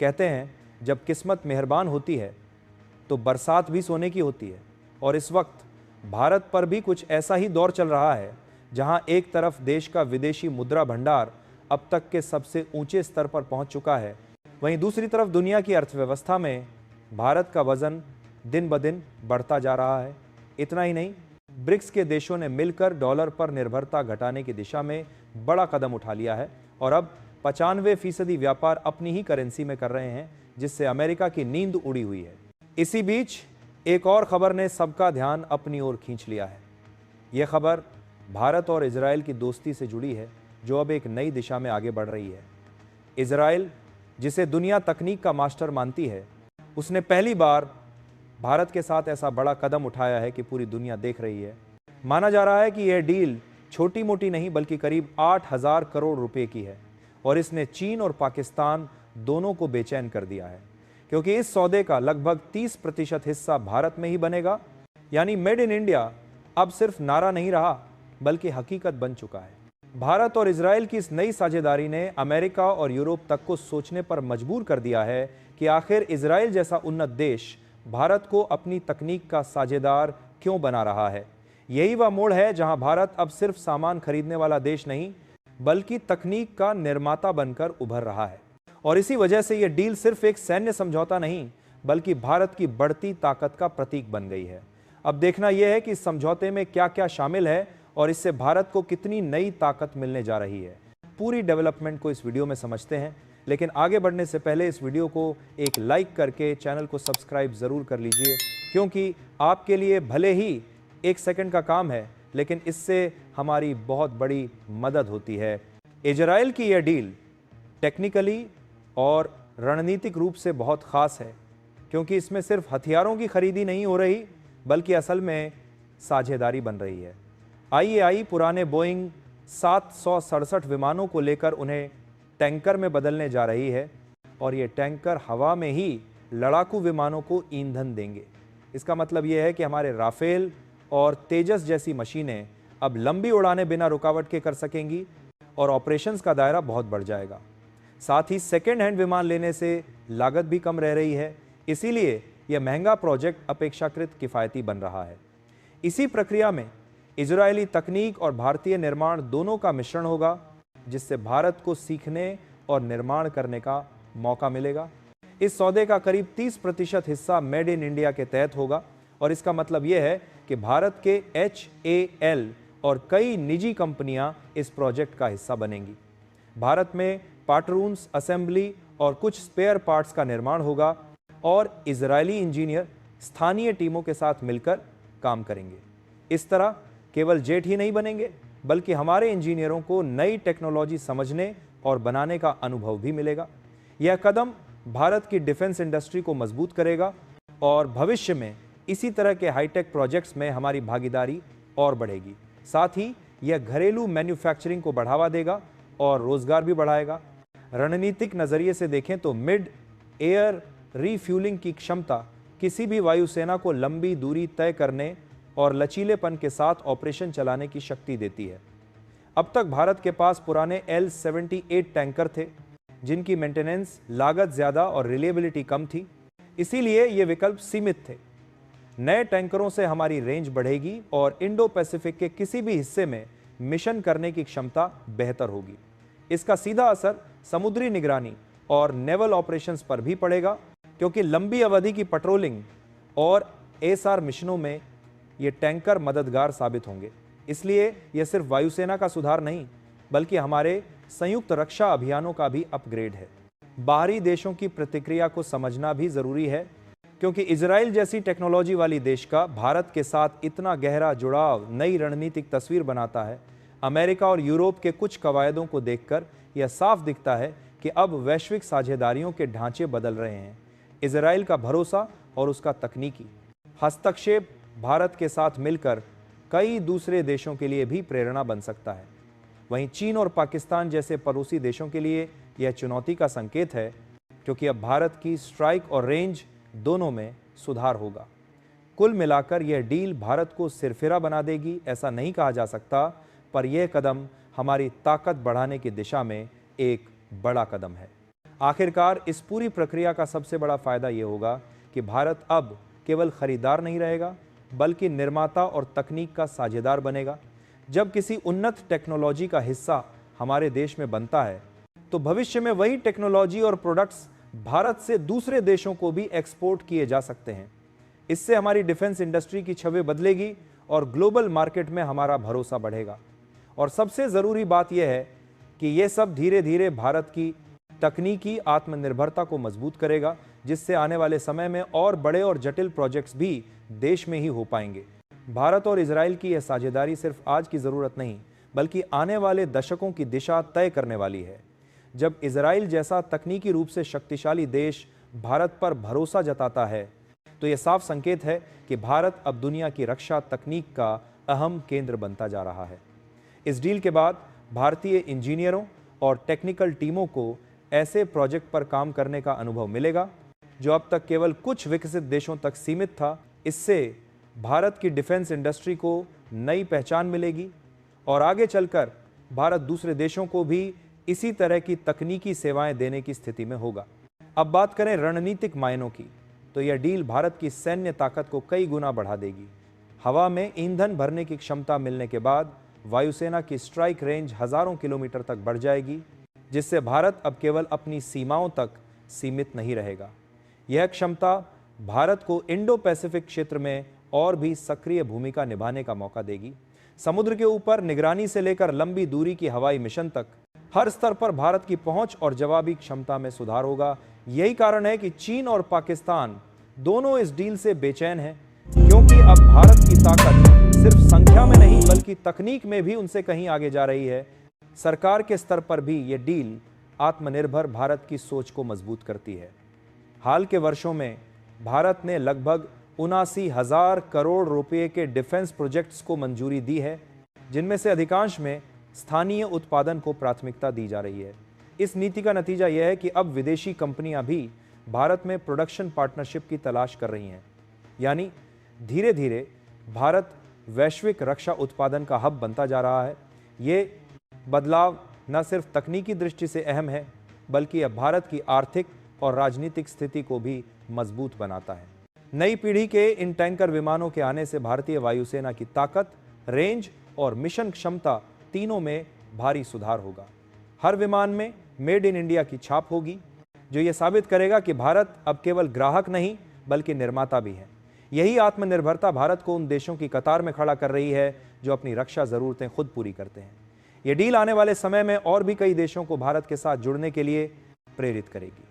कहते हैं जब किस्मत मेहरबान होती है तो बरसात भी सोने की होती है, और इस वक्त भारत पर भी कुछ ऐसा ही दौर चल रहा है जहां एक तरफ देश का विदेशी मुद्रा भंडार अब तक के सबसे ऊंचे स्तर पर पहुंच चुका है, वहीं दूसरी तरफ दुनिया की अर्थव्यवस्था में भारत का वजन दिन ब दिन बढ़ता जा रहा है। इतना ही नहीं, ब्रिक्स के देशों ने मिलकर डॉलर पर निर्भरता घटाने की दिशा में बड़ा कदम उठा लिया है और अब 95% व्यापार अपनी ही करेंसी में कर रहे हैं, जिससे अमेरिका की नींद उड़ी हुई है। इसी बीच एक और खबर ने सबका ध्यान अपनी ओर खींच लिया है। यह खबर भारत और इजराइल की दोस्ती से जुड़ी है, जो अब एक नई दिशा में आगे बढ़ रही है। इजराइल, जिसे दुनिया तकनीक का मास्टर मानती है, उसने पहली बार भारत के साथ ऐसा बड़ा कदम उठाया है कि पूरी दुनिया देख रही है। माना जा रहा है कि यह डील छोटी मोटी नहीं बल्कि करीब 8,000 करोड़ रुपए की है और इसने चीन और पाकिस्तान दोनों को बेचैन कर दिया है, क्योंकि इस सौदे का लगभग 30% हिस्सा भारत में ही बनेगा। यानी मेड इन इंडिया अब सिर्फ नारा नहीं रहा बल्कि हकीकत बन चुका है। भारत और इजराइल की इस नई साझेदारी ने अमेरिका और यूरोप तक को सोचने पर मजबूर कर दिया है कि आखिर इजराइल जैसा उन्नत देश भारत को अपनी तकनीक का साझेदार क्यों बना रहा है। यही वह मोड़ है जहां भारत अब सिर्फ सामान खरीदने वाला देश नहीं बल्कि तकनीक का निर्माता बनकर उभर रहा है। और इसी वजह से यह डील सिर्फ एक सैन्य समझौता नहीं बल्कि भारत की बढ़ती ताकत का प्रतीक बन गई है। अब देखना यह है कि इस समझौते में क्या क्या शामिल है और इससे भारत को कितनी नई ताकत मिलने जा रही है। पूरी डेवलपमेंट को इस वीडियो में समझते हैं, लेकिन आगे बढ़ने से पहले इस वीडियो को एक लाइक करके चैनल को सब्सक्राइब ज़रूर कर लीजिए, क्योंकि आपके लिए भले ही 1 सेकंड का काम है लेकिन इससे हमारी बहुत बड़ी मदद होती है। इजराइल की यह डील टेक्निकली और रणनीतिक रूप से बहुत ख़ास है, क्योंकि इसमें सिर्फ हथियारों की खरीदी नहीं हो रही बल्कि असल में साझेदारी बन रही है। IAI पुराने बोइंग 767 विमानों को लेकर उन्हें टैंकर में बदलने जा रही है और ये टैंकर हवा में ही लड़ाकू विमानों को ईंधन देंगे। इसका मतलब यह है कि हमारे राफेल और तेजस जैसी मशीनें अब लंबी उड़ानें बिना रुकावट के कर सकेंगी और ऑपरेशंस का दायरा बहुत बढ़ जाएगा। साथ ही सेकेंड हैंड विमान लेने से लागत भी कम रह रही है, इसीलिए यह महंगा प्रोजेक्ट अपेक्षाकृत किफ़ायती बन रहा है। इसी प्रक्रिया में इजरायली तकनीक और भारतीय निर्माण दोनों का मिश्रण होगा, जिससे भारत को सीखने और निर्माण करने का मौका मिलेगा। इस सौदे का करीब 30% हिस्सा मेड इन इंडिया के तहत होगा और इसका मतलब यह है कि भारत के HAL और कई निजी कंपनियां इस प्रोजेक्ट का हिस्सा बनेंगी। भारत में पार्टरून्स, असेंबली और कुछ स्पेयर पार्ट्स का निर्माण होगा और इजरायली इंजीनियर स्थानीय टीमों के साथ मिलकर काम करेंगे। इस तरह केवल जेट ही नहीं बनेंगे बल्कि हमारे इंजीनियरों को नई टेक्नोलॉजी समझने और बनाने का अनुभव भी मिलेगा। यह कदम भारत की डिफेंस इंडस्ट्री को मजबूत करेगा और भविष्य में इसी तरह के हाईटेक प्रोजेक्ट्स में हमारी भागीदारी और बढ़ेगी। साथ ही यह घरेलू मैन्युफैक्चरिंग को बढ़ावा देगा और रोजगार भी बढ़ाएगा। रणनीतिक नजरिए से देखें तो मिड एयर रीफ्यूलिंग की क्षमता किसी भी वायुसेना को लंबी दूरी तय करने और लचीलेपन के साथ ऑपरेशन चलाने की शक्ति देती है। अब तक भारत के पास पुराने L-78 टैंकर थे, जिनकी मेंटेनेंस लागत ज़्यादा और रिलेबिलिटी कम थी, इसीलिए ये विकल्प सीमित थे। नए टैंकरों से हमारी रेंज बढ़ेगी और इंडो पैसिफिक के किसी भी हिस्से में मिशन करने की क्षमता बेहतर होगी। इसका सीधा असर समुद्री निगरानी और नेवल ऑपरेशंस पर भी पड़ेगा, क्योंकि लंबी अवधि की पेट्रोलिंग और ASR मिशनों में ये टैंकर मददगार साबित होंगे। इसलिए यह सिर्फ वायुसेना का सुधार नहीं बल्कि हमारे संयुक्त रक्षा अभियानों का भी अपग्रेड है। बाहरी देशों की प्रतिक्रिया को समझना भी जरूरी है, क्योंकि इजराइल जैसी टेक्नोलॉजी वाली देश का भारत के साथ इतना गहरा जुड़ाव नई रणनीतिक तस्वीर बनाता है। अमेरिका और यूरोप के कुछ कवायदों को देखकर यह साफ दिखता है कि अब वैश्विक साझेदारियों के ढांचे बदल रहे हैं। इजराइल का भरोसा और उसका तकनीकी हस्तक्षेप भारत के साथ मिलकर कई दूसरे देशों के लिए भी प्रेरणा बन सकता है। वहीं चीन और पाकिस्तान जैसे पड़ोसी देशों के लिए यह चुनौती का संकेत है, क्योंकि अब भारत की स्ट्राइक और रेंज दोनों में सुधार होगा। कुल मिलाकर यह डील भारत को सिरफिरा बना देगी ऐसा नहीं कहा जा सकता, पर यह कदम हमारी ताकत बढ़ाने की दिशा में एक बड़ा कदम है। आखिरकार इस पूरी प्रक्रिया का सबसे बड़ा फायदा ये होगा कि भारत अब केवल खरीदार नहीं रहेगा, बल्कि निर्माता और तकनीक का साझेदार बनेगा। जब किसी उन्नत टेक्नोलॉजी का हिस्सा हमारे देश में बनता है, तो भविष्य में वही टेक्नोलॉजी और प्रोडक्ट्स भारत से दूसरे देशों को भी एक्सपोर्ट किए जा सकते हैं। इससे हमारी डिफेंस इंडस्ट्री की छवि बदलेगी और ग्लोबल मार्केट में हमारा भरोसा बढ़ेगा। और सबसे ज़रूरी बात यह है कि यह सब धीरे धीरे भारत की तकनीकी आत्मनिर्भरता को मजबूत करेगा, जिससे आने वाले समय में और बड़े और जटिल प्रोजेक्ट्स भी देश में ही हो पाएंगे। भारत और इजराइल की यह साझेदारी सिर्फ आज की ज़रूरत नहीं, बल्कि आने वाले दशकों की दिशा तय करने वाली है। जब इजराइल जैसा तकनीकी रूप से शक्तिशाली देश भारत पर भरोसा जताता है, तो यह साफ संकेत है कि भारत अब दुनिया की रक्षा तकनीक का अहम केंद्र बनता जा रहा है। इस डील के बाद भारतीय इंजीनियरों और टेक्निकल टीमों को ऐसे प्रोजेक्ट पर काम करने का अनुभव मिलेगा जो अब तक केवल कुछ विकसित देशों तक सीमित था। इससे भारत की डिफेंस इंडस्ट्री को नई पहचान मिलेगी और आगे चलकर भारत दूसरे देशों को भी इसी तरह की तकनीकी सेवाएं देने की स्थिति में होगा। अब बात करें रणनीतिक मायनों की, तो यह डील भारत की सैन्य ताकत को कई गुना बढ़ा देगी। हवा में ईंधन भरने की क्षमता मिलने के बाद वायुसेना की स्ट्राइक रेंज हजारों किलोमीटर तक बढ़ जाएगी, जिससे भारत अब केवल अपनी सीमाओं तक सीमित नहीं रहेगा। यह क्षमता भारत को इंडो पैसिफिक क्षेत्र में और भी सक्रिय भूमिका निभाने का मौका देगी। समुद्र के ऊपर निगरानी से लेकर लंबी दूरी की हवाई मिशन तक हर स्तर पर भारत की पहुंच और जवाबी क्षमता में सुधार होगा। यही कारण है कि चीन और पाकिस्तान दोनों इस डील से बेचैन हैं, क्योंकि अब भारत की ताकत सिर्फ संख्या में नहीं बल्कि तकनीक में भी उनसे कहीं आगे जा रही है। सरकार के स्तर पर भी ये डील आत्मनिर्भर भारत की सोच को मजबूत करती है। हाल के वर्षों में भारत ने लगभग 79,000 करोड़ रुपए के डिफेंस प्रोजेक्ट्स को मंजूरी दी है, जिनमें से अधिकांश में स्थानीय उत्पादन को प्राथमिकता दी जा रही है। इस नीति का नतीजा यह है कि अब विदेशी कंपनियां भी भारत में प्रोडक्शन पार्टनरशिप की तलाश कर रही हैं। यानी धीरे धीरे भारत वैश्विक रक्षा उत्पादन का हब बनता जा रहा है। ये बदलाव न सिर्फ तकनीकी दृष्टि से अहम है, बल्कि अब भारत की आर्थिक और राजनीतिक स्थिति को भी मजबूत बनाता है। नई पीढ़ी के इन टैंकर विमानों के आने से भारतीय वायुसेना की ताकत, रेंज और मिशन क्षमता तीनों में भारी सुधार होगा। हर विमान में मेड इन इंडिया की छाप होगी, जो ये साबित करेगा कि भारत अब केवल ग्राहक नहीं बल्कि निर्माता भी है। यही आत्मनिर्भरता भारत को उन देशों की कतार में खड़ा कर रही है जो अपनी रक्षा जरूरतें खुद पूरी करते हैं। ये डील आने वाले समय में और भी कई देशों को भारत के साथ जुड़ने के लिए प्रेरित करेगी।